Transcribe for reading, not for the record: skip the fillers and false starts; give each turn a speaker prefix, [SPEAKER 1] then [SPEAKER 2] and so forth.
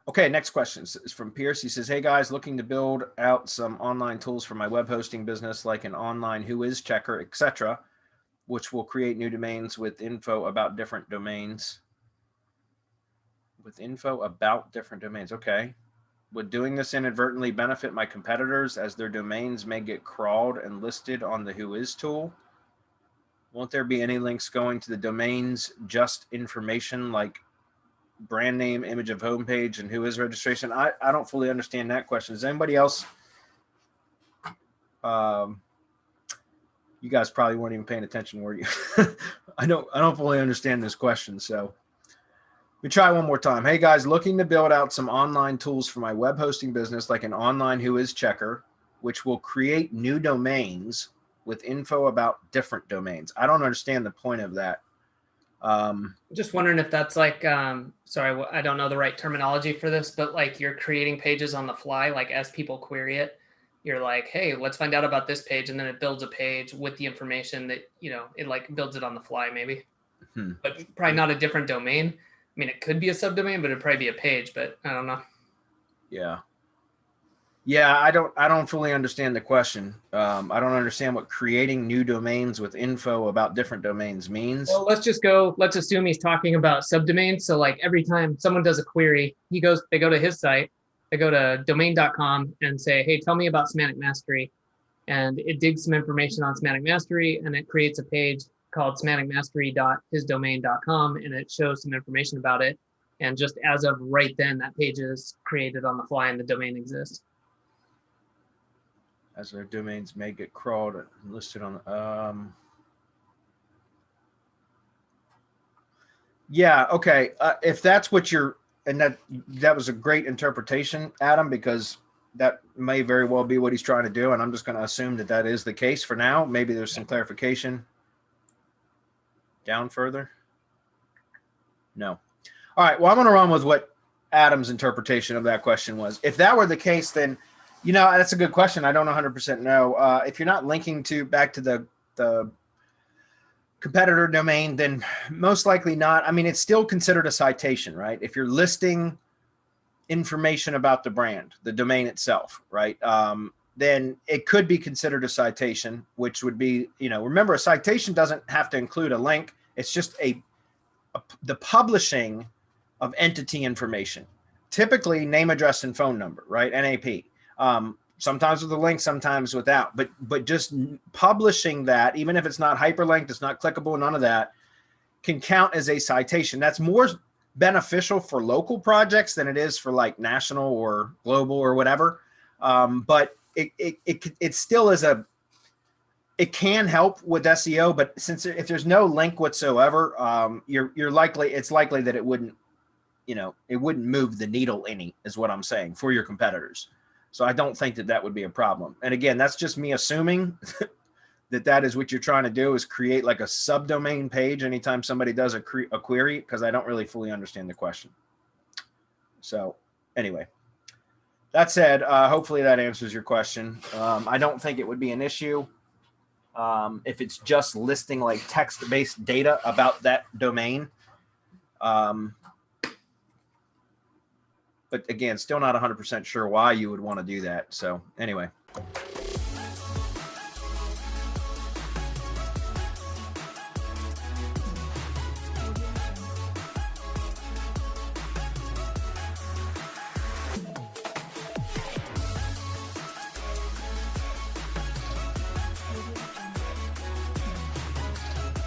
[SPEAKER 1] Okay, next question is from Pierce. He says, hey guys, looking to build out some online tools for my web hosting business, like an online WhoIs checker, etc., which will create new domains with info about different domains. With info about different domains. Okay. Would doing this inadvertently benefit my competitors, as their domains may get crawled and listed on the WhoIs tool? Won't there be any links going to the domains, just information like brand name, image of homepage, and WhoIs registration? I don't fully understand that question. Does anybody else? You guys probably weren't even paying attention, were you? I don't fully understand this question, so we try one more time. Hey guys, looking to build out some online tools for my web hosting business, like an online WhoIs checker, which will create new domains with info about different domains. I don't understand the point of that.
[SPEAKER 2] Just wondering if that's like, sorry, I don't know the right terminology for this, but like you're creating pages on the fly, like as people query it, you're like, hey, let's find out about this page. And then it builds a page with the information that, you know, it like builds it on the fly maybe, but probably not a different domain. I mean, it could be a subdomain, but it'd probably be a page, but I don't know.
[SPEAKER 1] Yeah. Yeah, I don't fully understand the question. I don't understand what creating new domains with info about different domains means.
[SPEAKER 2] Well, let's assume he's talking about subdomains. So like every time someone does a query, they go to his site, they go to domain.com and say, hey, tell me about semantic mastery. And it digs some information on semantic mastery and it creates a page called semanticmastery.hisdomain.com, and it shows some information about it. And just as of right then, that page is created on the fly and the domain exists.
[SPEAKER 1] As their domains may get crawled and listed on yeah, okay. If that's what you're, and that was a great interpretation, Adam, because that may very well be what he's trying to do, and I'm just going to assume that that is the case for now. Maybe there's some clarification down further. No. All right, well, I'm going to run with what Adam's interpretation of that question was. If that were the case, then, you know, that's a good question. I don't 100% know. If you're not linking back to the competitor domain, then most likely not. I mean, it's still considered a citation, right? If you're listing information about the brand, the domain itself, right? Then it could be considered a citation, which would be, you know, remember, a citation doesn't have to include a link. It's just the publishing of entity information, typically name, address, and phone number, right? NAP. Sometimes with a link, sometimes without, but just publishing that, even if it's not hyperlinked, it's not clickable, none of that, can count as a citation. That's more beneficial for local projects than it is for like national or global or whatever. But it still is it can help with SEO, but since if there's no link whatsoever, it's likely that it wouldn't, you know, it wouldn't move the needle any, is what I'm saying, for your competitors. So I don't think that would be a problem. And again, that's just me assuming that is what you're trying to do, is create like a subdomain page anytime somebody does a query, because I don't really fully understand the question. So anyway, that said, hopefully that answers your question. I don't think it would be an issue if it's just listing like text-based data about that domain. But again, still not 100% sure why you would want to do that. So anyway.